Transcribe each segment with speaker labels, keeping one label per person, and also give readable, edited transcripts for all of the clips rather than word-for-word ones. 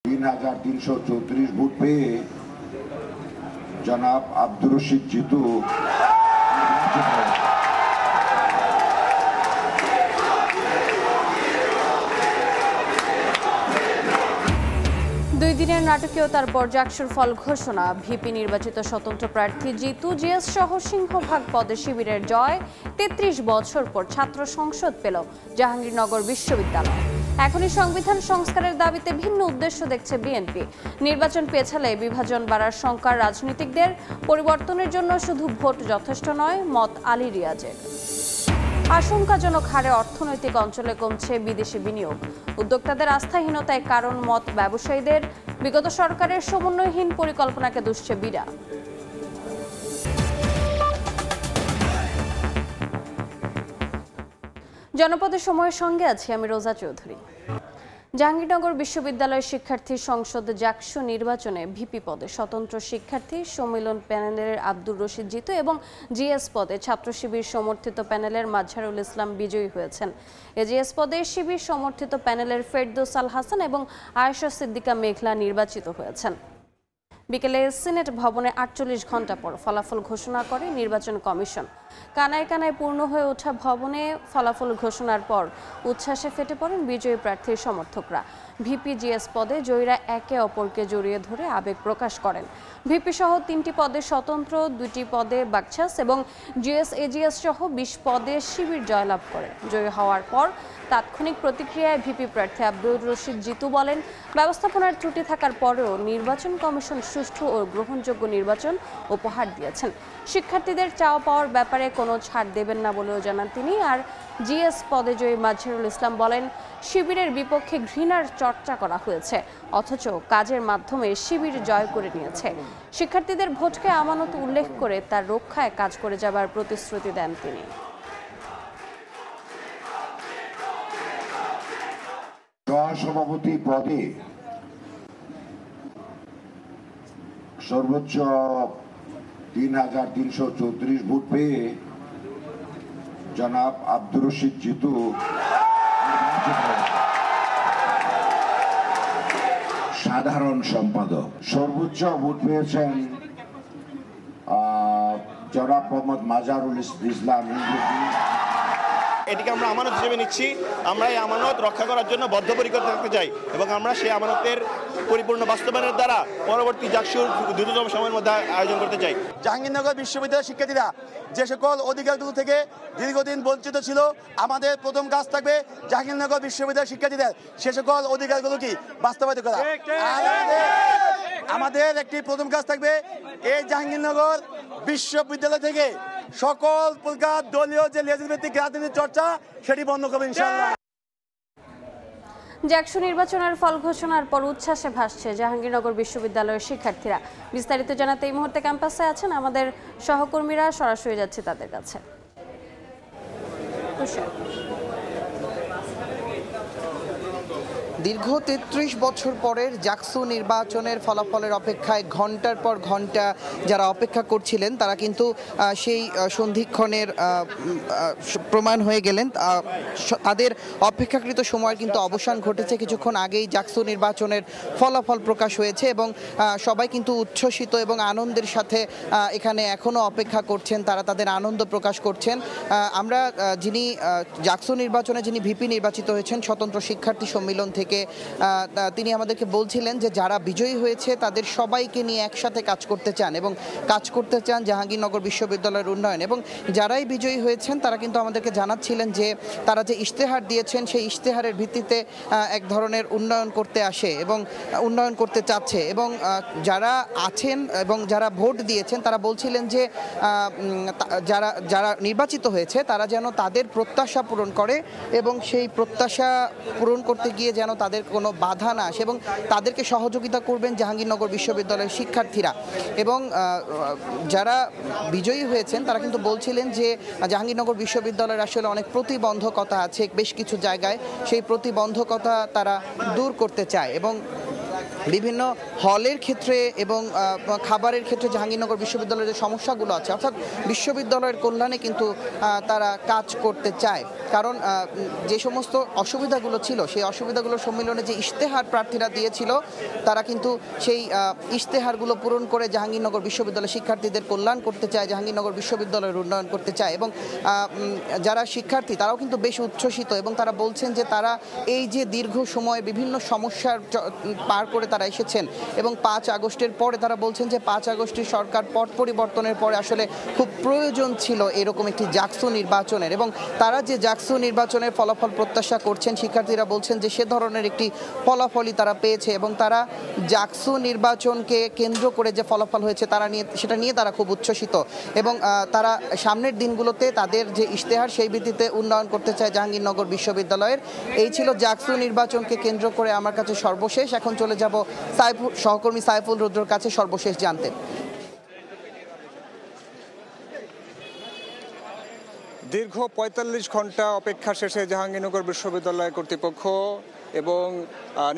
Speaker 1: 3334 vote পেয়ে জনাব আব্দুর রশিদ জিতু
Speaker 2: দুই দিনের নাটকীয়তার পর জাকসুর ফল ঘোষণা। ভিপি নির্বাচিত স্বতন্ত্র প্রার্থী জিতু জিএস সহ সিংহভাগ পদে শিবিরের জয়। ৩৩ বছর পর ছাত্র সংসদ পেল জাহাঙ্গীরনগর বিশ্ববিদ্যালয়। এখনই সংবিধান সংস্কারের দাবিতে ভিন্ন উদ্দেশ্য দেখছে বিএনপি। নির্বাচন পেছালে বিভাজন বাড়ার শঙ্কা রাজনীতিকদের। পরিবর্তনের জন্য শুধু ভোট যথেষ্ট নয়, মত আলী রিয়াজের। আশঙ্কাজনক হারে অর্থনৈতিক অঞ্চলে কমছে বিদেশি বিনিয়োগ। উদ্যোক্তাদের আস্থাহীনতায় কারণ মত ব্যবসায়ীদের। বিগত সরকারের সমন্বয়হীন পরিকল্পনাকে দুষছে বিরা। জনপদের সময়ের সঙ্গে আছি আমি রোজা চৌধুরী। জাহাঙ্গীরনগর বিশ্ববিদ্যালয়ের শিক্ষার্থী সংসদ জাকসু নির্বাচনে ভিপি পদে স্বতন্ত্র শিক্ষার্থী সম্মিলন প্যানেলের আব্দুর রশিদ জিতু এবং জিএস পদে ছাত্র শিবির সমর্থিত প্যানেলের মাজহারুল ইসলাম বিজয়ী হয়েছেন। এজিএস পদে শিবির সমর্থিত প্যানেলের ফেরদৌস আল হাসান এবং আয়েশা সিদ্দিকা মেঘলা নির্বাচিত হয়েছেন। বিকেলে সিনেট ভবনে ৪৮ ঘণ্টা পর ফলাফল ঘোষণা করে নির্বাচন কমিশন। কানায় কানায় পূর্ণ হয়ে ওঠা ভবনে ফলাফল ঘোষণার পর উচ্ছ্বাসে ফেটে পড়েন বিজয়ী প্রার্থীর সমর্থকরা। ভিপি জিএস পদে জয়ীরা একে অপরকে জড়িয়ে ধরে আবেগ প্রকাশ করেন। ভিপি সহ ৩টি পদে স্বতন্ত্র, ২টি পদে বাকছাস এবং জিএস এজিএস সহ ২০ পদে শিবির জয়লাভ করে। জয়ী হওয়ার পর তাৎক্ষণিক প্রতিক্রিয়ায় ভিপি প্রার্থী আব্দুর রশিদ জিতু বলেন, ব্যবস্থাপনার ত্রুটি থাকার পরেও নির্বাচন কমিশন সুষ্ঠু ও গ্রহণযোগ্য নির্বাচন উপহার দিয়েছেন। শিক্ষার্থীদের চাওয়া পাওয়ার ব্যাপারে কোনো ছাড় দেবেন না বলেও জানান তিনি। আর জিএস পদে জয়ী মাজহারুল ইসলাম বলেন, শিবিরের বিপক্ষে ঘৃণার চর্চা করা হয়েছে, অথচ কাজের মাধ্যমে শিবির জয় করে নিয়েছে। শিক্ষার্থীদের ভোটকে আমানত উল্লেখ করে তার রক্ষায় কাজ করে যাবার প্রতিশ্রুতি দেন তিনি।
Speaker 1: সভাপতি পদে সর্বোচ্চ ৩৩34 ভোট পেয়ে জনাব আব্দুর রশিদ জিতু সাধারণ সম্পাদক। সর্বোচ্চ ভোট পেয়েছেন জনাব মোহাম্মদ মাজহারুল ইসলাম।
Speaker 3: এটিকে আমরা আমানত হিসেবে নিচ্ছি। আমরা এই আমানত রক্ষা করার জন্য বদ্ধপরিকর থাকতে চাই এবং আমরা সেই আমানতের পরিপূর্ণ বাস্তবায়নের দ্বারা পরবর্তী জাকসুর দ্রুততম সময়ের মধ্যে আয়োজন করতে চাই।
Speaker 4: জাহাঙ্গীরনগর বিশ্ববিদ্যালয়ের শিক্ষার্থীরা যে সকল অধিকারগুলো থেকে দীর্ঘদিন বঞ্চিত ছিল, আমাদের প্রথম কাজ থাকবে জাহাঙ্গীরনগর বিশ্ববিদ্যালয়ের শিক্ষার্থীদের সে সকল অধিকারগুলো কি বাস্তবায়িত করা। আমাদের একটি প্রথম কাজ থাকবে এই জাহাঙ্গীরনগর বিশ্ববিদ্যালয় থেকে সকল প্রকার দলীয় যে লেজভিত্তিক রাজনীতির চর্চা সেটি বন্ধ করবে ইনশাআল্লাহ।
Speaker 2: জাকসু নির্বাচনের ফল ঘোষণার পর উচ্ছ্বাসে ভাসছে জাহাঙ্গীরনগর বিশ্ববিদ্যালয়ের শিক্ষার্থীরা। বিস্তারিত জানাতে এই মুহূর্তে ক্যাম্পাসে আছেন আমাদের সহকর্মীরা, সরাসরি যাচ্ছে তাদের কাছে।
Speaker 5: দীর্ঘ ৩৩ বছর পরের জাকসু নির্বাচনের ফলাফলের অপেক্ষায় ঘন্টার পর ঘন্টা যারা অপেক্ষা করছিলেন তারা কিন্তু সেই সন্ধিক্ষণের প্রমাণ হয়ে গেলেন। তাদের অপেক্ষাকৃত সময়ের কিন্তু অবসান ঘটেছে। কিছুক্ষণ আগেই জাকসু নির্বাচনের ফলাফল প্রকাশ হয়েছে এবং সবাই কিন্তু উচ্ছ্বসিত এবং আনন্দের সাথে এখানে এখনও অপেক্ষা করছেন, তারা তাদের আনন্দ প্রকাশ করছেন। আমরা যিনি জাকসু নির্বাচনে যিনি ভিপি নির্বাচিত হয়েছেন স্বতন্ত্র শিক্ষার্থী সম্মিলন থেকে, তিনি আমাদেরকে বলছিলেন যে যারা বিজয়ী হয়েছে তাদের সবাইকে নিয়ে একসাথে কাজ করতে চান এবং কাজ করতে চান জাহাঙ্গীরনগর বিশ্ববিদ্যালয়ের উন্নয়ন। এবং যারাই বিজয়ী হয়েছেন তারা কিন্তু আমাদেরকে জানাচ্ছিলেন যে তারা যে ইশতেহার দিয়েছেন সেই ইশতেহারের ভিত্তিতে এক ধরনের উন্নয়ন করতে আসে এবং উন্নয়ন করতে চাচ্ছে। এবং যারা আছেন এবং যারা ভোট দিয়েছেন তারা বলছিলেন যে যারা নির্বাচিত হয়েছে তারা যেন তাদের প্রত্যাশা পূরণ করে এবং সেই প্রত্যাশা পূরণ করতে গিয়ে যেন তাদের কোনো বাধা না আসে এবং তাদেরকে সহযোগিতা করবেন জাহাঙ্গীরনগর বিশ্ববিদ্যালয়ের শিক্ষার্থীরা। এবং যারা বিজয়ী হয়েছেন তারা কিন্তু বলছিলেন যে জাহাঙ্গীরনগর বিশ্ববিদ্যালয়ের আসলে অনেক প্রতিবন্ধকতা আছে বেশ কিছু জায়গায়, সেই প্রতিবন্ধকতা তারা দূর করতে চায় এবং বিভিন্ন হলের ক্ষেত্রে এবং খাবারের ক্ষেত্রে জাহাঙ্গীরনগর বিশ্ববিদ্যালয়ের যে সমস্যাগুলো আছে, অর্থাৎ বিশ্ববিদ্যালয়ের কল্যাণে কিন্তু তারা কাজ করতে চায়। কারণ যে সমস্ত অসুবিধাগুলো ছিল সেই অসুবিধাগুলোর সম্মিলনে যে ইশতেহার প্রার্থীরা দিয়েছিল, তারা কিন্তু সেই ইশতেহারগুলো পূরণ করে জাহাঙ্গীরনগর বিশ্ববিদ্যালয়ের শিক্ষার্থীদের কল্যাণ করতে চায়, জাহাঙ্গীরনগর বিশ্ববিদ্যালয়ের উন্নয়ন করতে চায়। এবং যারা শিক্ষার্থী তারাও কিন্তু বেশ উচ্ছ্বসিত এবং তারা বলছেন যে তারা এই যে দীর্ঘ সময় বিভিন্ন সমস্যার পার করে তারা এসেছেন এবং 5 আগস্টের পরে তারা বলছেন যে 5 আগস্টের সরকার পট পরিবর্তনের পরে আসলে খুব প্রয়োজন ছিল এরকম একটি জাকসু নির্বাচনের, এবং তারা যে জাকসু নির্বাচনের ফলাফল প্রত্যাশা করছেন, শিক্ষার্থীরা বলছেন যে সে ধরনের একটি ফলাফলই তারা পেয়েছে এবং তারা জাকসু নির্বাচনকে কেন্দ্র করে যে ফলাফল হয়েছে সেটা নিয়ে তারা খুব উচ্ছ্বসিত এবং তারা সামনের দিনগুলোতে তাদের যে ইশতেহার সেই ভিত্তিতে উন্নয়ন করতে চায় জাহাঙ্গীরনগর বিশ্ববিদ্যালয়ের। এই ছিল জাকসু নির্বাচনকে কেন্দ্র করে আমার কাছে সর্বশেষ। এখন চলে যাব সহকর্মী সাইফুল রুদ্রর কাছে সর্বশেষ জানতে।
Speaker 6: দীর্ঘ ৪৫ ঘন্টা অপেক্ষা শেষে জাহাঙ্গীরনগর বিশ্ববিদ্যালয় কর্তৃপক্ষ এবং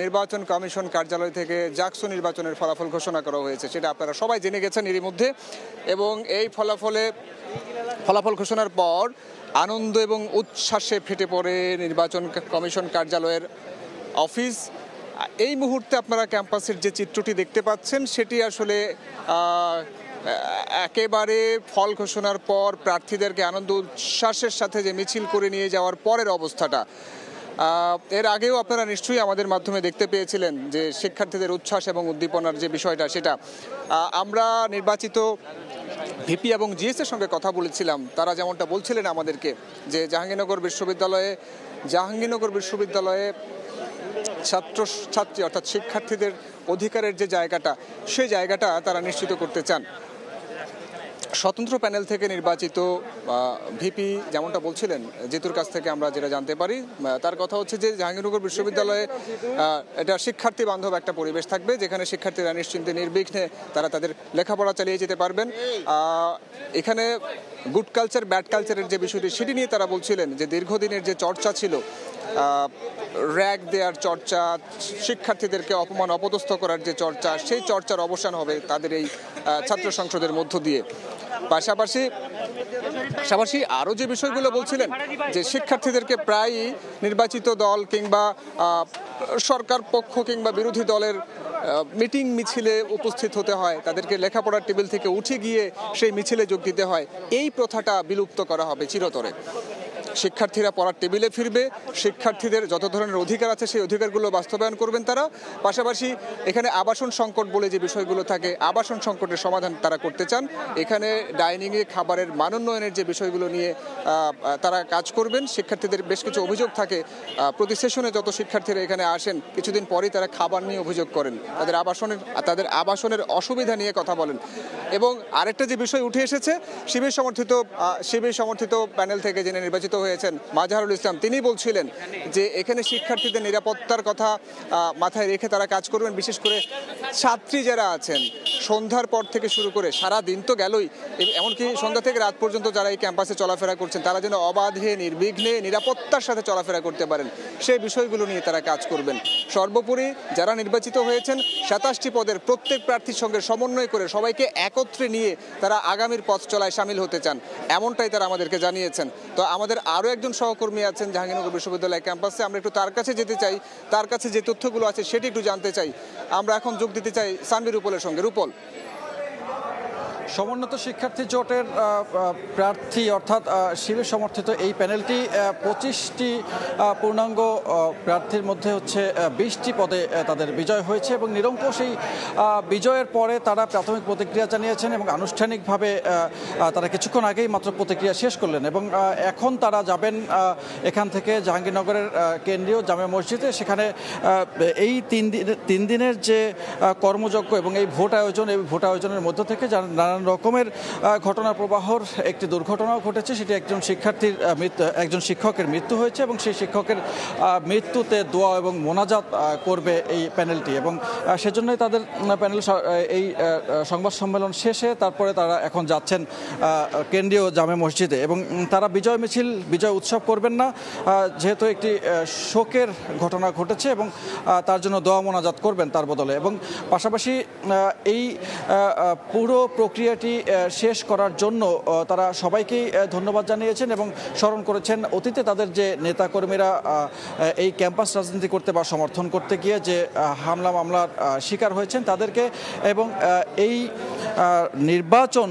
Speaker 6: নির্বাচন কমিশন কার্যালয় থেকে জাকসু নির্বাচনের ফলাফল ঘোষণা করা হয়েছে, সেটা আপনারা সবাই জেনে গেছেন এরই মধ্যে। এবং এই ফলাফল ঘোষণার পর আনন্দ এবং উচ্ছ্বাসে ফেটে পড়ে নির্বাচন কমিশন কার্যালয়ের অফিস। এই মুহূর্তে আপনারা ক্যাম্পাসের যে চিত্রটি দেখতে পাচ্ছেন সেটি আসলে একেবারে ফল ঘোষণার পর প্রার্থীদেরকে আনন্দ উচ্ছ্বাসের সাথে যে মিছিল করে নিয়ে যাওয়ার পরের অবস্থাটা। এর আগেও আপনারা নিশ্চয়ই আমাদের মাধ্যমে দেখতে পেয়েছিলেন যে শিক্ষার্থীদের উচ্ছ্বাস এবং উদ্দীপনার যে বিষয়টা, সেটা আমরা নির্বাচিত ভিপি এবং জিএসের সঙ্গে কথা বলেছিলাম। তারা যেমনটা বলছিলেন আমাদেরকে যে জাহাঙ্গীরনগর বিশ্ববিদ্যালয়ে ছাত্রছাত্রী অর্থাৎ শিক্ষার্থীদের অধিকারের যে জায়গাটা, সেই জায়গাটা তারা নিশ্চিত করতে চান। স্বতন্ত্র প্যানেল থেকে নির্বাচিত ভিপি যেমনটা বলছিলেন জিতুর কাছ থেকে আমরা যেটা জানতে পারি, তার কথা হচ্ছে যে জাহাঙ্গীরনগর বিশ্ববিদ্যালয়ে এটা শিক্ষার্থী বান্ধব একটা পরিবেশ থাকবে, যেখানে শিক্ষার্থীরা নিশ্চিন্তে নির্বিঘ্নে তারা তাদের লেখাপড়া চালিয়ে যেতে পারবেন। এখানে গুড কালচার ব্যাড কালচারের যে বিষয়টি সেটি নিয়ে তারা বলছিলেন যে দীর্ঘদিনের যে চর্চা ছিল, র্যাগ দেওয়ার চর্চা, শিক্ষার্থীদেরকে অপমান অপদস্থ করার যে চর্চা, সেই চর্চার অবসান হবে তাদের এই ছাত্র সংসদের মধ্য দিয়ে। পাশাপাশি আরও যে বিষয়গুলো বলছিলেন যে শিক্ষার্থীদেরকে প্রায়ই নির্বাচিত দল কিংবা সরকার পক্ষ কিংবা বিরোধী দলের মিটিং মিছিলে উপস্থিত হতে হয়, তাদেরকে লেখাপড়ার টেবিল থেকে উঠে গিয়ে সেই মিছিলে যোগ দিতে হয়। এই প্রথাটা বিলুপ্ত করা হবে চিরতরে। শিক্ষার্থীরা পড়ার টেবিলে ফিরবে, শিক্ষার্থীদের যত ধরনের অধিকার আছে সেই অধিকারগুলো বাস্তবায়ন করবেন তারা। পাশাপাশি এখানে আবাসন সংকট বলে যে বিষয়গুলো থাকে, আবাসন সংকটের সমাধান তারা করতে চান। এখানে ডাইনিংয়ে খাবারের মানোন্নয়নের যে বিষয়গুলো নিয়ে তারা কাজ করবেন। শিক্ষার্থীদের বেশ কিছু অভিযোগ থাকে, প্রতি সেশনে যত শিক্ষার্থীরা এখানে আসেন কিছুদিন পরেই তারা খাবার নিয়ে অভিযোগ করেন, তাদের আবাসনের অসুবিধা নিয়ে কথা বলেন। এবং আরেকটা যে বিষয় উঠে এসেছে, শিবির সমর্থিত প্যানেল থেকে যিনি নির্বাচিত হয়েছেন মাজহারুল ইসলাম, তিনি বলছিলেন যে এখানে শিক্ষার্থীদের নিরাপত্তার কথা মাথায় রেখে তারা কাজ করবেন। বিশেষ করে ছাত্রী যারা আছেন, সন্ধ্যার পর থেকে শুরু করে সারা দিন তো গেলই, এমনকি সন্ধ্যা থেকে রাত পর্যন্ত যারা এই ক্যাম্পাসে চলাফেরা করছেন, তারা যেন অবাধে নির্বিঘ্নে নিরাপত্তার সাথে চলাফেরা করতে পারেন, সেই বিষয়গুলো নিয়ে তারা কাজ করবেন। সর্বোপরি যারা নির্বাচিত হয়েছেন 27টি পদের প্রত্যেক প্রার্থীর সঙ্গে সমন্বয় করে সবাইকে একত্রে নিয়ে তারা আগামীর পথ চলায় সামিল হতে চান, এমনটাই তারা আমাদেরকে জানিয়েছেন। তো আমাদের আরও একজন সহকর্মী আছেন জাহাঙ্গীরনগর বিশ্ববিদ্যালয় ক্যাম্পাসে, আমরা একটু তার কাছে যেতে চাই, তার কাছে যে তথ্যগুলো আছে সেটি একটু জানতে চাই। আমরা এখন যোগ দিতে চাই সানভীর রূপলের সঙ্গে। রূপল,
Speaker 7: সমন্বিত শিক্ষার্থী জোটের প্রার্থী অর্থাৎ শিবির সমর্থিত এই প্যানেলটি 25টি পূর্ণাঙ্গ প্রার্থীর মধ্যে হচ্ছে 20টি পদে তাদের বিজয় হয়েছে এবং নিরঙ্কুশ এই বিজয়ের পরে তারা প্রাথমিক প্রতিক্রিয়া জানিয়েছেন এবং আনুষ্ঠানিকভাবে তারা কিছুক্ষণ আগেই মাত্র প্রতিক্রিয়া শেষ করলেন এবং এখন তারা যাবেন এখান থেকে জাহাঙ্গীরনগরের কেন্দ্রীয় জামে মসজিদে। সেখানে এই 3 দিনের যে কর্মযজ্ঞ এবং এই ভোট আয়োজনের মধ্য থেকে নানা নানান রকমের ঘটনা প্রবাহর একটি দুর্ঘটনাও ঘটেছে। সেটি একজন শিক্ষকের মৃত্যু হয়েছে এবং সেই শিক্ষকের মৃত্যুতে দোয়া এবং মোনাজাত করবে এই প্যানেলটি, এবং সেজন্যই তাদের প্যানেল এই সংবাদ সম্মেলন শেষে তারপরে তারা এখন যাচ্ছেন কেন্দ্রীয় জামে মসজিদে, এবং তারা বিজয় উৎসব করবেন না, যেহেতু একটি শোকের ঘটনা ঘটেছে, এবং তার জন্য দোয়া মোনাজাত করবেন তার বদলে। এবং পাশাপাশি এই পুরো প্রক্রিয়াটি শেষ করার জন্য তারা সবাইকেই ধন্যবাদ জানিয়েছেন এবং স্মরণ করেছেন অতীতে তাদের যে নেতাকর্মীরা এই ক্যাম্পাস রাজনীতি করতে বা সমর্থন করতে গিয়ে যে হামলা মামলার শিকার হয়েছেন তাদেরকে, এবং এই নির্বাচন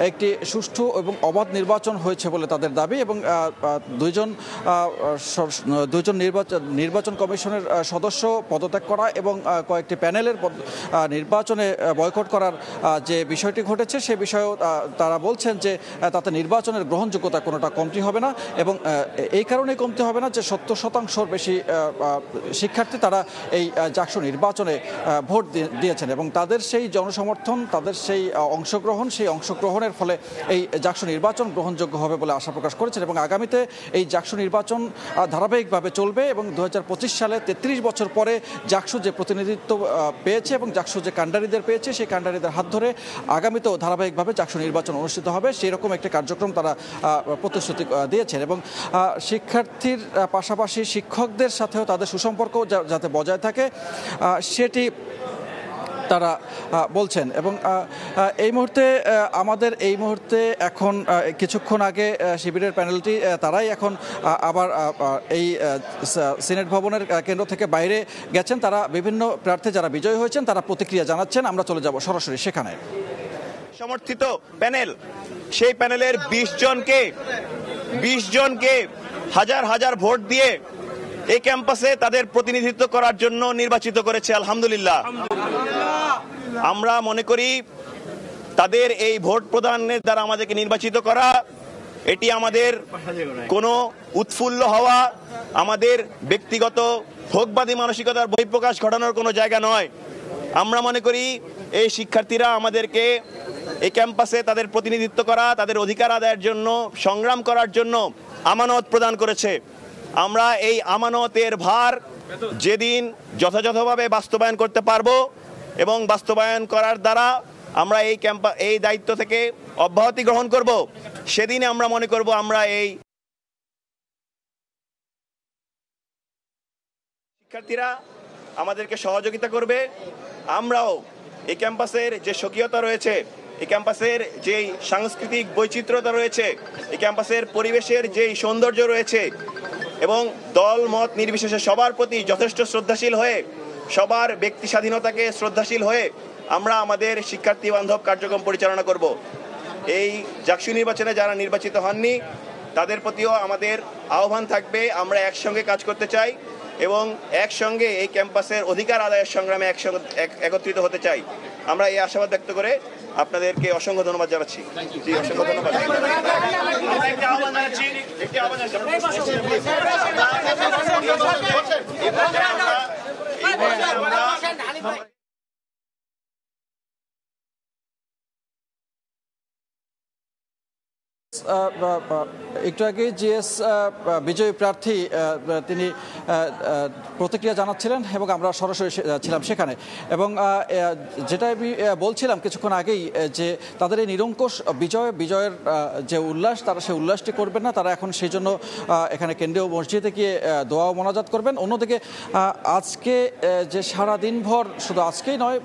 Speaker 7: একটি সুষ্ঠু এবং অবাধ নির্বাচন হয়েছে বলে তাদের দাবি, এবং দুইজন নির্বাচন কমিশনের সদস্য পদত্যাগ করা এবং কয়েকটি প্যানেলের নির্বাচনে বয়কট করার যে বিষয়টি ঘটেছে সে বিষয়েও তারা বলছেন যে তাতে নির্বাচনের গ্রহণযোগ্যতা কোনোটা কমতি হবে না, এবং এই কারণে কমতি হবে না যে 70% বেশি শিক্ষার্থী তারা এই জাকসু নির্বাচনে ভোট দিয়েছেন, এবং তাদের সেই জনসমর্থন, তাদের সেই অংশগ্রহণের ফলে এই জাকসু নির্বাচন গ্রহণযোগ্য হবে বলে আশা প্রকাশ করেছেন। এবং আগামীতে এই জাকসু নির্বাচন ধারাবাহিকভাবে চলবে, এবং 2025 সালে 33 বছর পরে জাকসু যে প্রতিনিধিত্ব পেয়েছে এবং জাকসু যে কাণ্ডারীদের পেয়েছে সেই কাণ্ডারীদের হাত ধরে আগামীতেও ধারাবাহিকভাবে জাকসু নির্বাচন অনুষ্ঠিত হবে, সেই রকম একটি কার্যক্রম তারা প্রতিশ্রুতি দিয়েছেন। এবং শিক্ষার্থীর পাশাপাশি শিক্ষকদের সাথেও তাদের সুসম্পর্ক যাতে বজায় থাকে সেটি তারা বলছেন। এবং এই মুহূর্তে এখন কিছুক্ষণ আগে শিবিরের প্যানেলটি তারাই এখন আবার এই সিনেট ভবনের কেন্দ্র থেকে বাইরে গেছেন, তারা বিভিন্ন প্রার্থী যারা বিজয়ী হয়েছেন তারা প্রতিক্রিয়া জানাচ্ছেন। আমরা চলে যাব সরাসরি সেখানে।
Speaker 3: সমর্থিত প্যানেল, সেই প্যানেলের 20 জনকে হাজার হাজার ভোট দিয়ে এই ক্যাম্পাসে তাদের প্রতিনিধিত্ব করার জন্য নির্বাচিত করেছে। আলহামদুলিল্লাহ। আমরা মনে করি তাদের এই ভোট প্রদানের দ্বারা আমাদেরকে নির্বাচিত করা এটি আমাদের কোনো উৎফুল্ল হওয়া, আমাদের ব্যক্তিগত ভোগবাদী মানসিকতার বহিঃপ্রকাশ ঘটানোর কোনো জায়গা নয়। আমরা মনে করি এই শিক্ষার্থীরা আমাদেরকে এই ক্যাম্পাসে তাদের প্রতিনিধিত্ব করা, তাদের অধিকার আদায়ের জন্য সংগ্রাম করার জন্য আমানত প্রদান করেছে। আমরা এই আমানতের ভার যেদিন যথাযথভাবে বাস্তবায়ন করতে পারবো এবং বাস্তবায়ন করার দ্বারা আমরা এই দায়িত্ব থেকে অব্যাহতি গ্রহণ করব, সেদিনে আমরা মনে করব আমরা এই শিক্ষার্থীরা আমাদেরকে সহযোগিতা করবে। আমরাও এই ক্যাম্পাসের যে স্বকীয়তা রয়েছে, এই ক্যাম্পাসের যেই সাংস্কৃতিক বৈচিত্র্যতা রয়েছে, এই ক্যাম্পাসের পরিবেশের যেই সৌন্দর্য রয়েছে, এবং দল মত নির্বিশেষে সবার প্রতি যথেষ্ট শ্রদ্ধাশীল হয়ে, সবার ব্যক্তি স্বাধীনতাকে শ্রদ্ধাশীল হয়ে আমরা আমাদের শিক্ষার্থী বান্ধব কার্যক্রম পরিচালনা করব। এই জাকসু নির্বাচনে যারা নির্বাচিত হননি তাদের প্রতিও আমাদের আহ্বান থাকবে, আমরা একসঙ্গে কাজ করতে চাই এবং একসঙ্গে এই ক্যাম্পাসের অধিকার আদায়ের সংগ্রামে একত্রিত হতে চাই। আমরা এই আশাবাদ ব্যক্ত করে আপনাদেরকে অসংখ্য ধন্যবাদ জানাচ্ছি। জি, অসংখ্য ধন্যবাদ।
Speaker 7: একটু আগে জিএস বিজয়ী প্রার্থী তিনি প্রতিক্রিয়া জানাচ্ছিলেন এবং আমরা সরাসরি ছিলাম সেখানে, এবং যেটা আমি বলছিলাম কিছুক্ষণ আগেই যে তাদের এই নিরঙ্কুশ বিজয়ের যে উল্লাস, তারা সেই উল্লাসটি করবেন না, তারা এখন সেই জন্য এখানে কেন্দ্রীয় মসজিদে গিয়ে দোয়া ও মোনাজাত করবেন। অন্যদিকে আজকে যে সারা দিনভর, শুধু আজকেই নয়,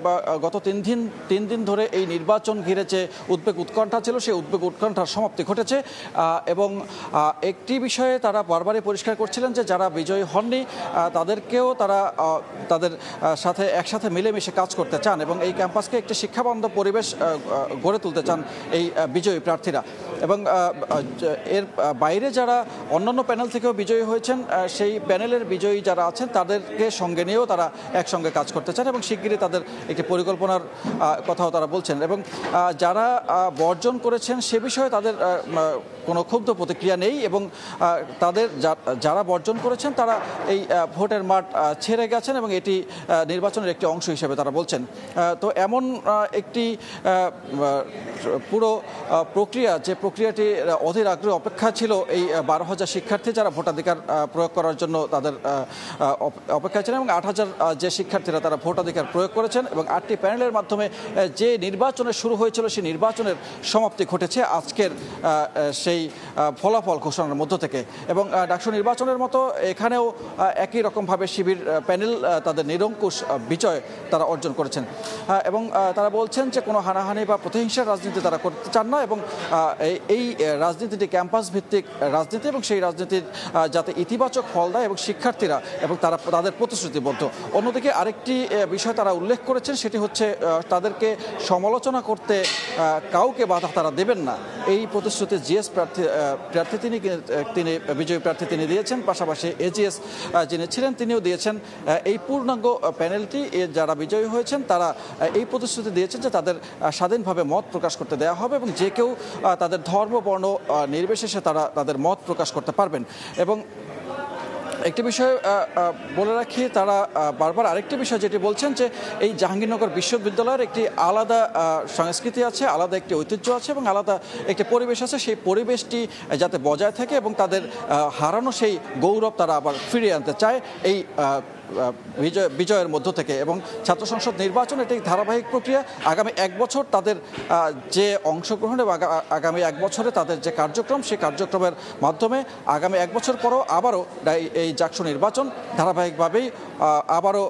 Speaker 7: গত তিন দিন ধরে এই নির্বাচন ঘিরে যে উদ্বেগ উৎকণ্ঠা ছিল সেই উদ্বেগ উৎকণ্ঠার সমাপ্তি ঘটেছে, এবং একটি বিষয়ে তারা বারবারই পরিষ্কার করছিলেন যে যারা বিজয়ী হননি তাদেরকেও তারা তাদের সাথে একসাথে মিলেমিশে কাজ করতে চান এবং এই ক্যাম্পাসকে একটি শিক্ষাবান্ধব পরিবেশ গড়ে তুলতে চান এই বিজয়ী প্রার্থীরা। এবং এর বাইরে যারা অন্যান্য প্যানেল থেকেও বিজয়ী হয়েছেন সেই প্যানেলের বিজয়ী যারা আছেন তাদেরকে সঙ্গে নিয়েও তারা একসঙ্গে কাজ করতে চান এবং শিগগিরই তাদের একটি পরিকল্পনার কথাও তারা বলছেন। এবং যারা বর্জন করেছেন সে বিষয়ে তাদের কোনো ক্ষুব্ধ প্রতিক্রিয়া নেই এবং তাদের যারা বর্জন করেছেন তারা এই ভোটের মাঠ ছেড়ে গেছেন এবং এটি নির্বাচনের একটি অংশ হিসেবে তারা বলছেন। তো এমন একটি পুরো প্রক্রিয়া, যে প্রক্রিয়াটি অধীর আগ্রহে অপেক্ষা ছিল এই 12,000 শিক্ষার্থী যারা ভোটাধিকার প্রয়োগ করার জন্য তাদের অপেক্ষা ছিলেন, এবং 8,000 যে শিক্ষার্থীরা তারা ভোটাধিকার প্রয়োগ করেছেন, এবং 8টি প্যানেলের মাধ্যমে যে নির্বাচনের শুরু হয়েছিল সেই নির্বাচনের সমাপ্তি ঘটেছে আজকের সেই ফলাফল ঘোষণার মধ্য থেকে। এবং ডাকসু নির্বাচনের মতো এখানেও একই রকমভাবে শিবির প্যানেল তাদের নিরঙ্কুশ বিজয় তারা অর্জন করেছেন এবং তারা বলছেন যে কোনো হানাহানি বা প্রতিহিংসার রাজনীতি তারা করতে চান না, এবং এই রাজনীতিটি ক্যাম্পাস ভিত্তিক রাজনীতি এবং সেই রাজনীতির যাতে ইতিবাচক ফল দেয় এবং শিক্ষার্থীরা এবং তারা তাদের প্রতিশ্রুতিবদ্ধ। অন্যদিকে আরেকটি বিষয় তারা উল্লেখ করেছেন, সেটি হচ্ছে তাদেরকে সমালোচনা করতে কাউকে বাধা তারা দেবেন না। এই প্রতিশ্রুতি জিএস প্রার্থী তিনি বিজয়ী প্রার্থী তিনি দিয়েছেন, পাশাপাশি এজিএস যিনি ছিলেন তিনিও দিয়েছেন। এই পূর্ণাঙ্গ প্যানেলটি যারা বিজয়ী হয়েছেন তারা এই প্রতিশ্রুতি দিয়েছেন যে তাদের স্বাধীনভাবে মত প্রকাশ করতে দেওয়া হবে এবং যে কেউ তাদের ধর্ম বর্ণ নির্বিশেষে তারা তাদের মত প্রকাশ করতে পারবেন। এবং একটি বিষয় বলে রাখি, তারা বারবার আরেকটি বিষয় যেটি বলছেন যে এই জাহাঙ্গীরনগর বিশ্ববিদ্যালয়ের একটি আলাদা সংস্কৃতি আছে, আলাদা একটি ঐতিহ্য আছে এবং আলাদা একটি পরিবেশ আছে, সেই পরিবেশটি যাতে বজায় থাকে এবং তাদের হারানো সেই গৌরব তারা আবার ফিরিয়ে আনতে চায় এই বিজয়ের মধ্য থেকে। এবং ছাত্র সংসদ নির্বাচন এটি ধারাবাহিক প্রক্রিয়া। আগামী 1 বছর তাদের যে অংশগ্রহণ এবং আগামী 1 বছরে তাদের যে কার্যক্রম, সেই কার্যক্রমের মাধ্যমে আগামী 1 বছর পরও আবারও এই ডাকসু নির্বাচন ধারাবাহিকভাবেই আবারও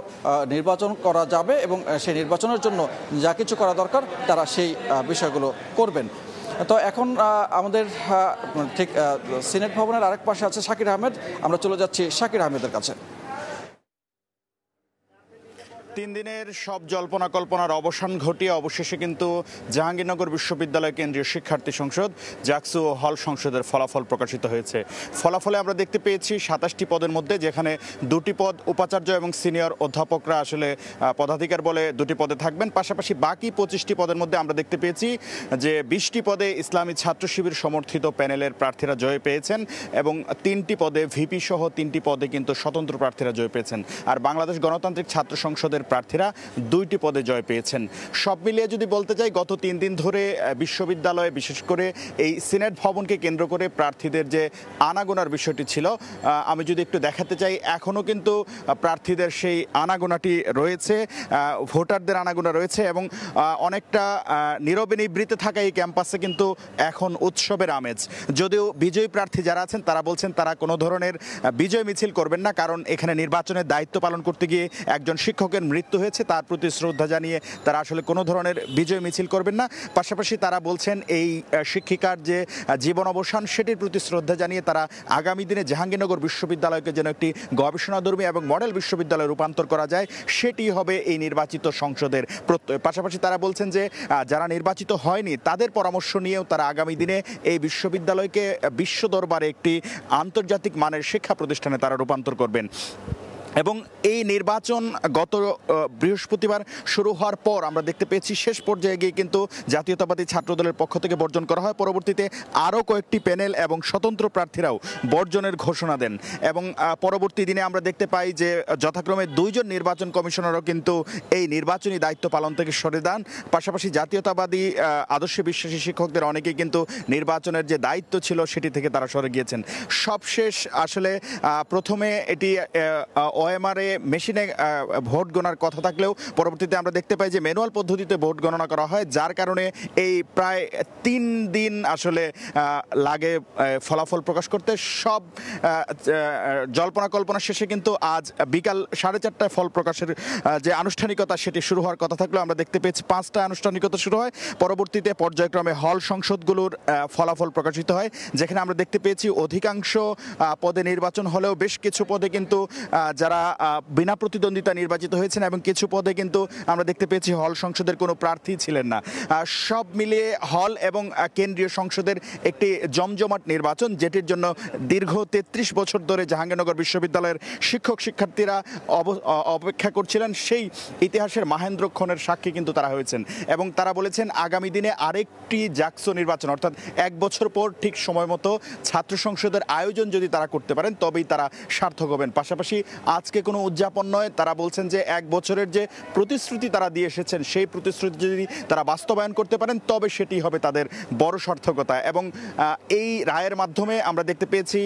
Speaker 7: নির্বাচন করা যাবে এবং সেই নির্বাচনের জন্য যা কিছু করা দরকার তারা সেই বিষয়গুলো করবেন। তো এখন আমাদের ঠিক সিনেট ভবনের আরেক পাশে আছে শাকির আহমেদ, আমরা চলে যাচ্ছি শাকির আহমেদের কাছে।
Speaker 8: 3 দিনের সব জল্পনা কল্পনার অবসান ঘটিয়ে অবশেষে কিন্তু জাহাঙ্গীরনগর বিশ্ববিদ্যালয় কেন্দ্রীয় শিক্ষার্থী সংসদ জাকসু ও হল সংসদের ফলাফল প্রকাশিত হয়েছে। ফলাফলে আমরা দেখতে পেয়েছি 27টি পদের মধ্যে, যেখানে 2টি পদ উপাচার্য এবং সিনিয়র অধ্যাপকরা আসলে পদাধিকার বলে 2টি পদে থাকবেন। পাশাপাশি বাকি 25টি পদের মধ্যে আমরা দেখতে পেয়েছি যে 20টি পদে ইসলামী ছাত্র শিবির সমর্থিত প্যানেলের প্রার্থীরা জয় পেয়েছেন এবং 3টি পদে ভিপি সহ 3টি পদে কিন্তু স্বতন্ত্র প্রার্থীরা জয় পেয়েছেন। আর বাংলাদেশ গণতান্ত্রিক ছাত্র সংসদের প্রার্থীরা 2টি পদে জয় পেয়েছেন। সব মিলিয়ে যদি বলতে চাই, গত 3 দিন ধরে বিশ্ববিদ্যালয়ে বিশেষ করে এই সিনেট ভবনকে কেন্দ্র করে প্রার্থীদের যে আনাগোনার বিষয়টি ছিল, আমি যদি একটু দেখাতে চাই, এখনও কিন্তু প্রার্থীদের সেই আনাগোনাটি রয়েছে, ভোটারদের আনাগোনা রয়েছে এবং অনেকটা নীরবে নিবৃত্তে থাকা এই ক্যাম্পাসে কিন্তু এখন উৎসবের আমেজ। যদিও বিজয়ী প্রার্থী যারা আছেন তারা বলছেন তারা কোনো ধরনের বিজয় মিছিল করবেন না, কারণ এখানে নির্বাচনের দায়িত্ব পালন করতে গিয়ে একজন শিক্ষকের মৃত্যু হয়েছে, তার প্রতি শ্রদ্ধা জানিয়ে তারা আসলে কোনো ধরনের বিজয় মিছিল করবেন না। পাশাপাশি তারা বলছেন এই শিক্ষিকার যে জীবন অবসান সেটির প্রতি শ্রদ্ধা জানিয়ে তারা আগামী দিনে জাহাঙ্গীরনগর বিশ্ববিদ্যালয়কে যেন একটি গবেষণাধর্মী এবং মডেল বিশ্ববিদ্যালয়ে রূপান্তর করা যায় সেটি হবে এই নির্বাচিত সংসদের প্রত্যয়। পাশাপাশি তারা বলছেন যে যারা নির্বাচিত হয়নি তাদের পরামর্শ নিয়েও তারা আগামী দিনে এই বিশ্ববিদ্যালয়কে বিশ্ব দরবারে একটি আন্তর্জাতিক মানের শিক্ষা প্রতিষ্ঠানে তারা রূপান্তর করবেন। এবং এই নির্বাচন গত বৃহস্পতিবার শুরু হওয়ার পর আমরা দেখতে পেয়েছি শেষ পর্যায়ে গিয়ে কিন্তু জাতীয়তাবাদী ছাত্রদলের পক্ষ থেকে বর্জন করা হয়। পরবর্তীতে আরও কয়েকটি প্যানেল এবং স্বতন্ত্র প্রার্থীরাও বর্জনের ঘোষণা দেন এবং পরবর্তী দিনে আমরা দেখতে পাই যে যথাক্রমে 2 জন নির্বাচন কমিশনারও কিন্তু এই নির্বাচনী দায়িত্ব পালন থেকে সরে যান। পাশাপাশি জাতীয়তাবাদী আদর্শে বিশ্বাসী শিক্ষকদের অনেকেই কিন্তু নির্বাচনের যে দায়িত্ব ছিল সেটি থেকে তারা সরে গিয়েছেন। সবশেষ আসলে প্রথমে এটি ওএমআরএ মেশিনে ভোট গণনার কথা থাকলেও পরবর্তীতে আমরা দেখতে পাই যে ম্যানুয়াল পদ্ধতিতে ভোট গণনা করা হয়, যার কারণে এই প্রায় 3 দিন আসলে লাগে ফলাফল প্রকাশ করতে। সব জল্পনা কল্পনা শেষে কিন্তু আজ বিকাল 4:30টায় ফল প্রকাশের যে আনুষ্ঠানিকতা সেটি শুরু হওয়ার কথা থাকলেও আমরা দেখতে পেয়েছি 5টা আনুষ্ঠানিকতা শুরু হয়। পরবর্তীতে পর্যায়ক্রমে হল সংসদগুলোর ফলাফল প্রকাশিত হয়, যেখানে আমরা দেখতে পেয়েছি অধিকাংশ পদে নির্বাচন হলেও বেশ কিছু পদে কিন্তু যারা তারা বিনা প্রতিদ্বন্দ্বিতা নির্বাচিত হয়েছেন এবং কিছু পদে কিন্তু আমরা দেখতে পেয়েছি হল সংসদের কোনো প্রার্থী ছিলেন না। সব মিলিয়ে হল এবং কেন্দ্রীয় সংসদের একটি জমজমাট নির্বাচন, যেটির জন্য দীর্ঘ ৩৩ বছর ধরে জাহাঙ্গীরনগর বিশ্ববিদ্যালয়ের শিক্ষক শিক্ষার্থীরা অপেক্ষা করছিলেন। সেই ইতিহাসের মাহেন্দ্রক্ষণের সাক্ষী কিন্তু তারা হয়েছেন এবং তারা বলেছেন আগামী দিনে আরেকটি জাকসু নির্বাচন অর্থাৎ 1 বছর পর ঠিক সময় মতো ছাত্র সংসদের আয়োজন যদি তারা করতে পারেন তবেই তারা সার্থক হবেন। পাশাপাশি আজকে কোনো উদযাপন নয়, তারা বলছেন যে 1 বছরের যে প্রতিশ্রুতি তারা দিয়ে এসেছেন সেই প্রতিশ্রুতি যদি তারা বাস্তবায়ন করতে পারেন তবে সেটি হবে তাদের বড় সার্থকতা। এবং এই রায়ের মাধ্যমে আমরা দেখতে পেয়েছি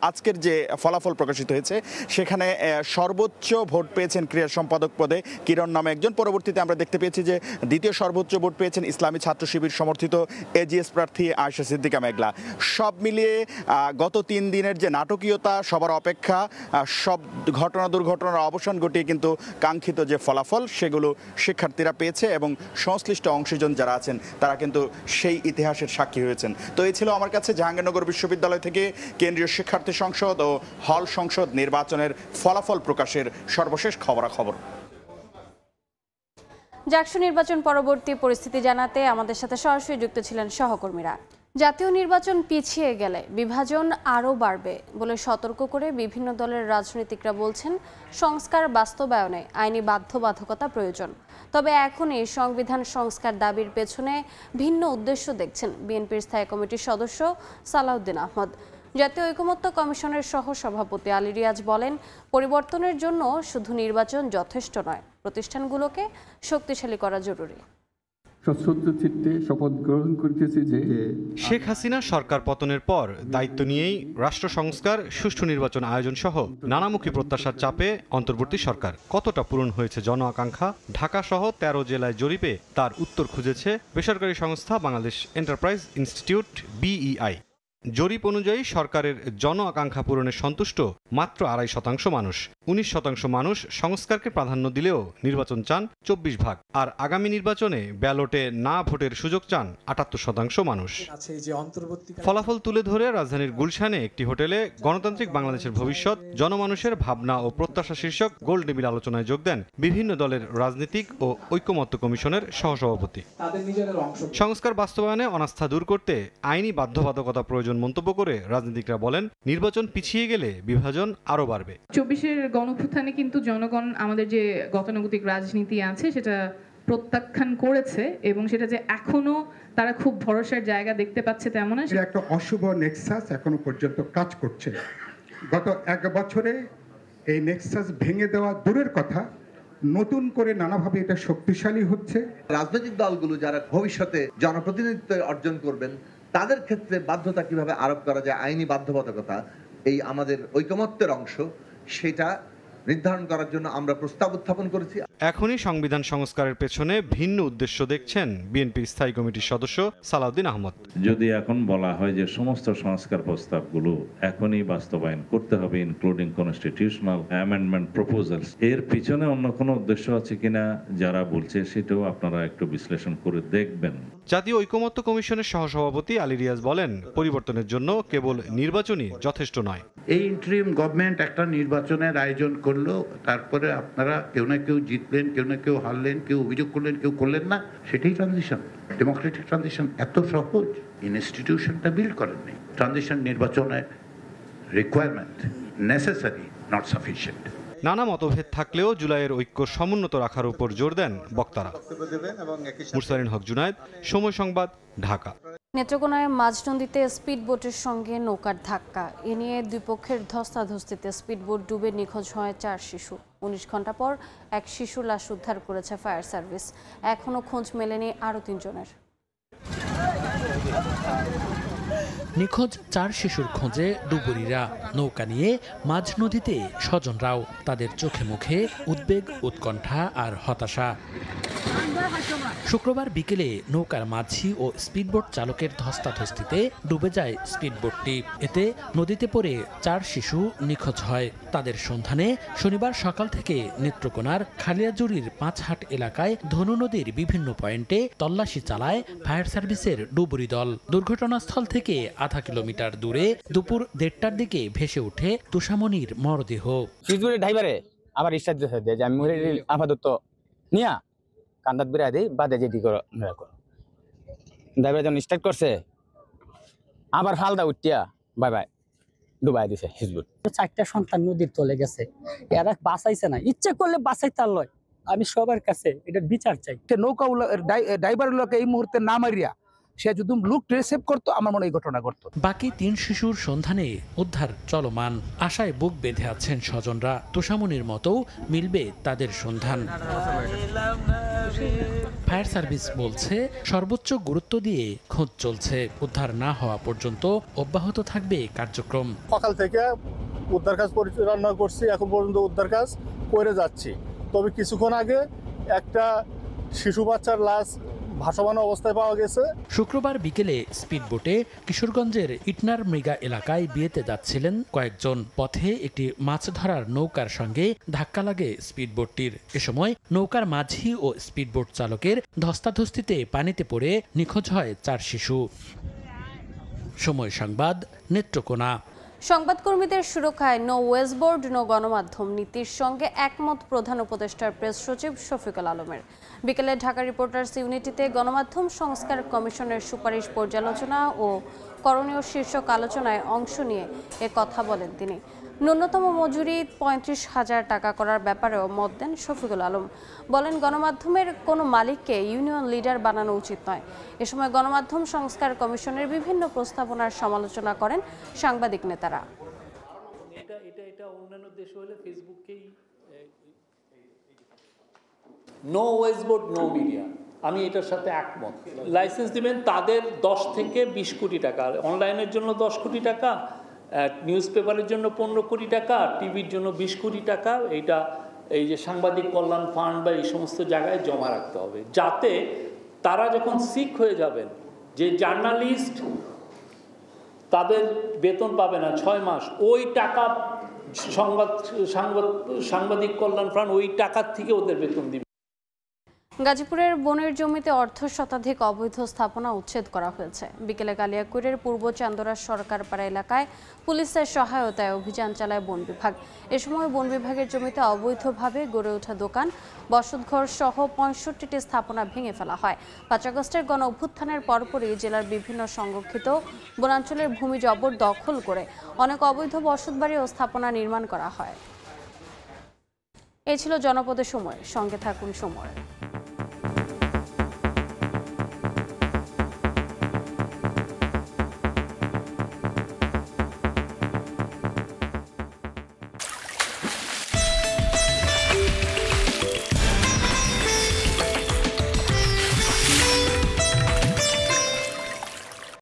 Speaker 8: আজকের যে ফলাফল প্রকাশিত হয়েছে সেখানে সর্বোচ্চ ভোট পেয়েছেন ক্রীড়া সম্পাদক পদে কিরণ নামে একজন। পরবর্তীতে আমরা দেখতে পেয়েছি যে দ্বিতীয় সর্বোচ্চ ভোট পেয়েছেন ইসলামী ছাত্র শিবির সমর্থিত এজিএস প্রার্থী আয়েশা সিদ্দিকা মেঘলা। সব মিলিয়ে গত 3 দিনের যে নাটকীয়তা, সবার অপেক্ষা, সব ঘটনা দুর্ঘটনার অবসান ঘটিয়ে কিন্তু কাঙ্ক্ষিত যে ফলাফল সেগুলো শিক্ষার্থীরা পেয়েছে এবং সংশ্লিষ্ট অংশীজন যারা আছেন তারা কিন্তু সেই ইতিহাসের সাক্ষী হয়েছেন। তো এই ছিল আমার কাছে জাহাঙ্গীরনগর বিশ্ববিদ্যালয় থেকে কেন্দ্রীয় শিক্ষার্থী সংসদ ও হল সংসদ নির্বাচনের ফলাফল প্রকাশের সর্বশেষ খবরাখবর।
Speaker 2: জাকসু নির্বাচন পরবর্তী পরিস্থিতি জানাতে আমাদের সাথে সরাসরি যুক্ত ছিলেন সহকর্মীরা। জাতীয় নির্বাচন পিছিয়ে গেলে বিভাজন আরও বাড়বে বলে সতর্ক করে বিভিন্ন দলের রাজনীতিকরা বলছেন সংস্কার বাস্তবায়নে আইনি বাধ্যবাধকতা প্রয়োজন। তবে এখনই সংবিধান সংস্কার দাবির পেছনে ভিন্ন উদ্দেশ্য দেখছেন বিএনপির স্থায়ী কমিটির সদস্য সালাউদ্দিন আহমদ। জাতীয় ঐকমত্য কমিশনের সহ সভাপতি আলী রিয়াজ বলেন, পরিবর্তনের জন্য শুধু নির্বাচন যথেষ্ট নয়, প্রতিষ্ঠানগুলোকে শক্তিশালী করা জরুরি।
Speaker 9: শপথ গ্রহণ করতেছি যে শেখ হাসিনা সরকার পতনের পর দায়িত্ব নিয়েই রাষ্ট্র সংস্কার, সুষ্ঠু নির্বাচন আয়োজন সহ নানামুখী প্রত্যাশার চাপে অন্তর্বর্তী সরকার কতটা পূরণ হয়েছে জন আকাঙ্ক্ষা? ঢাকা সহ 13 জেলায় জরিপে তার উত্তর খুঁজেছে বেসরকারি সংস্থা বাংলাদেশ এন্টারপ্রাইজ ইনস্টিটিউট BEI। জরিপ অনুযায়ী সরকারের জন আকাঙ্ক্ষা পূরণে সন্তুষ্ট মাত্র 2.5% মানুষ। 19% মানুষ সংস্কারকে প্রাধান্য দিলেও নির্বাচন চান 24%, আর আগামী নির্বাচনে ব্যালটে না ভোটের সুযোগ চান 78% মানুষ। ফলাফল তুলে ধরে রাজধানীর গুলশানে একটি হোটেলে গণতান্ত্রিক বাংলাদেশের ভবিষ্যৎ, জনমানুষের ভাবনা ও প্রত্যাশা শীর্ষক গোল টেবিল আলোচনায় যোগ দেন বিভিন্ন দলের রাজনীতিক ও ঐকমত্য কমিশনের সহসভাপতি। সংস্কার বাস্তবায়নে অনাস্থা দূর করতে আইনি বাধ্যবাধকতা প্রয়োজন মন্তব্য করে রাজনীতিকরা বলেন, নির্বাচন পিছিয়ে গেলে বিভাজন আরো বাড়বে।
Speaker 10: 24-এর গণঅভ্যুত্থানে কিন্তু জনগণ আমাদের যে গতানুগতিক রাজনীতি আছে সেটা প্রত্যাখ্যান করেছে এবং সেটা যে এখনো তারা খুব ভরসার জায়গা দেখতে পাচ্ছে তেমন না।
Speaker 11: একটা অশুভ নেক্সাস এখনো পর্যন্ত কাজ করছে। গত 1 বছরে এই নেক্সাস ভেঙে দেওয়া দূরের কথা, নতুন করে নানাভাবে এটা শক্তিশালী হচ্ছে।
Speaker 12: রাজনৈতিক দলগুলো যারা ভবিষ্যতে জনপ্রতিনিধিত্ব অর্জন করবেন তাদের ক্ষেত্রে বাধ্যতা কিভাবে আরোপ করা যায়, আইনি বাধ্যবাধকতা, এই আমাদের ঐকমত্যের অংশ, সেটা নির্ধারণ করার জন্য আমরা প্রস্তাব উত্থাপন করেছি।
Speaker 9: এখনই সংবিধান সংস্কারের পেছনে ভিন্ন উদ্দেশ্য দেখছেন বিএনপির স্থায়ী কমিটির সদস্য সালাউদ্দিন আহমদ।
Speaker 13: যদি এখন বলা হয় যে সমস্ত সংস্কার প্রস্তাবগুলো এখনই বাস্তবায়ন করতে হবে, ইনক্লুডিং কনস্টিটিউশনাল অ্যামেন্ডমেন্ট প্রপোজালস, এর পিছনে অন্য কোনো উদ্দেশ্য আছে কিনা যারা বলছে সেটাও আপনারা একটু বিশ্লেষণ করে দেখবেন।
Speaker 9: জাতীয় ঐকমত্য কমিশনের সহসভাপতি আলী রিয়াজ বলেন, পরিবর্তনের জন্য কেবল নির্বাচনই যথেষ্ট নয়।
Speaker 14: এই ইন্টারিম গভর্নমেন্ট একটা নির্বাচনের আয়োজন করলো, তারপরে আপনারা কেউ না কেউ জিতলেন, কেউ না কেউ হারলেন, কেউ অভিযোগ করলেন, কেউ করলেন না, সেটাই ট্রানজিশন। ডেমোক্রেটিক ট্রানজিশন এত সহজ, ইনস্টিটিউশনটা বিল্ড করেন নেই। ট্রানজিশন নির্বাচনের রিকোয়ারমেন্ট নেসেসারি, নট সাফিসিয়েন্ট।
Speaker 9: নানা মতভেদ থাকলেও জুলাইয়ের ঐক্য সমুন্নত রাখার উপর জোর দেন বক্তারা। মুরসালিন হক জুনায়েদ, সময় সংবাদ, ঢাকা।
Speaker 2: নেত্রকোনায় মাঝনদীতে স্পিডবোটের সঙ্গে নৌকার ধাক্কা, এ নিয়ে দুই পক্ষের ধস্তাধস্তিতে স্পিডবোট ডুবে নিখোঁজ হয় 4 শিশু। 19 ঘন্টা পর এক শিশুর লাশ উদ্ধার করেছে ফায়ার সার্ভিস। এখনও খোঁজ মেলেনি আরও 3 জনের।
Speaker 15: নিখোঁজ 4 শিশুর খোঁজে ডুবুরিরা। নৌকা নিয়ে মাঝ নদীতে স্বজনরাও, তাদের চোখে মুখে উদ্বেগ, উৎকণ্ঠা আর হতাশা। শুক্রবার বিকেলে নৌকার মাঝি ও স্পিডবোট চালকের ধস্তাধস্তিতে ডুবে যায় স্পিডবোটটি। এতে নদীতে পড়ে 4 শিশু নিখোঁজ হয়। তাদের সন্ধানে শনিবার সকাল থেকে নেত্রকোনার খালিয়াজুড়ির পাঁচহাট এলাকায় ধনু নদীর বিভিন্ন পয়েন্টে তল্লাশি চালায় ফায়ার সার্ভিসের ডুবুরি দল। দুর্ঘটনাস্থল থেকে আধা কিলোমিটার দূরে দুপুর 1:30টার দিকে ভেসে ওঠে তুষামণির মরদেহ।
Speaker 16: ড্রাইভারে আবার স্টার্ট দিতে যে আমি আপাতত নিয়া কান্দাত বেড়াই দিই বাদে যেটি ড্রাইভার যখন স্টার্ট করছে আবার ফালদা উঠিয়া বাই বাই ডুবাই দিছে হিজবুত।
Speaker 17: 4টা সন্তান নদীর তলে গেছে, এরা বাঁচাইছে না, ইচ্ছা করলে বাঁচাইতে লয়। আমি সবার কাছে এটা বিচার চাই।
Speaker 18: নৌকা ড্রাইভার এই মুহূর্তে না মারিয়া সে যদি লুক রিসেভ করতো আমার মনে এই ঘটনা ঘটতো।
Speaker 15: বাকি 3 শিশুর সন্ধানে উদ্ধার চলমান। আশায় বুক বেঁধে আছেন স্বজনরা। তুষামণির মতো মিলবে তাদের সন্ধান। ফায়ার সার্ভিস বলছে সর্বোচ্চ গুরুত্ব দিয়ে খোঁজ চলছে। উদ্ধার না হওয়া পর্যন্ত অব্যাহত থাকবে কার্যক্রম।
Speaker 19: সকাল থেকে উদ্ধার কাজ পরিচালনা করছি, এখন পর্যন্ত উদ্ধার কাজ করে যাচ্ছি। তবে কিছুক্ষণ আগে একটা শিশু বাচ্চার লাশ ভাসমান অবস্থায় পাওয়া গেছে।
Speaker 15: শুক্রবার বিকেলে স্পিডবোটে কিশোরগঞ্জের ইটনার মৃগা এলাকায় বিয়েতে যাচ্ছিলেন কয়েকজন। পথে একটি মাছ ধরার নৌকার সঙ্গে ধাক্কা লাগে স্পিডবোটটির। এ সময় নৌকার মাঝি ও স্পিডবোট চালকের ধস্তাধস্তিতে পানিতে পড়ে নিখোঁজ হয় 4 শিশু। সময় সংবাদ, নেত্রকোনা।
Speaker 2: সংবাদকর্মীদের সুরক্ষায় নো ওয়েজবোর্ড নো গণমাধ্যম নীতির সঙ্গে একমত প্রধান উপদেষ্টার প্রেস সচিব শফিকুল আলমের। বিকেলে ঢাকা রিপোর্টার্স ইউনিটিতে গণমাধ্যম সংস্কার কমিশনের সুপারিশ পর্যালোচনা ও করণীয় শীর্ষক আলোচনায় অংশ নিয়ে এ কথা বলেন তিনি। ন্যূনতম মজুরি 35,000 টাকা করার ব্যাপারেও মত দেন শফিকুল আলম। বলেন, গণমাধ্যমের কোনো মালিককে ইউনিয়ন লিডার বানানো উচিত নয়। এ সময় গণমাধ্যম সংস্কার কমিশনের বিভিন্ন প্রস্তাবনার সমালোচনা করেন সাংবাদিক নেতারা।
Speaker 20: এটা অন্যান্য দেশ হলে ফেসবুককেই নো ওয়েজবোর্ড নো মিডিয়া, আমি এটার সাথে একমত। লাইসেন্স দিবেন তাদের 10 থেকে 20 কোটি টাকা, অনলাইনের জন্য 10 কোটি টাকা, নিউজ পেপারের জন্য 15 কোটি টাকা, টিভির জন্য 20 কোটি টাকা। এইটা এই যে সাংবাদিক কল্যাণ ফান্ড বা এই সমস্ত জায়গায় জমা রাখতে হবে, যাতে তারা যখন সিক হয়ে যাবেন, যে জার্নালিস্ট তাদের বেতন পাবে না 6 মাস, ওই টাকা সাংবাদিক কল্যাণ ফান্ড ওই টাকার থেকে ওদের বেতন দিবে।
Speaker 2: গাজীপুরের বনের জমিতে অর্ধ শতাধিক অবৈধ স্থাপনা উচ্ছেদ করা হয়েছে। বিকেলে কালিয়াকৈরের পূর্ব চান্দরা সরকারপাড়া এলাকায় পুলিশের সহায়তায় অভিযান চালায় বন বিভাগ। এ সময় বন বিভাগের জমিতে অবৈধভাবে গড়ে ওঠা দোকান, বসতঘর সহ 65টি স্থাপনা ভেঙে ফেলা হয়। 5 আগস্টের গণ অভ্যুত্থানের পরপরই জেলার বিভিন্ন সংরক্ষিত বনাঞ্চলের ভূমি জবরদখল করে অনেক অবৈধ বসতবাড়ি ও স্থাপনা নির্মাণ করা হয়। এ ছিল জনপদের সময়। সঙ্গে থাকুন সময়।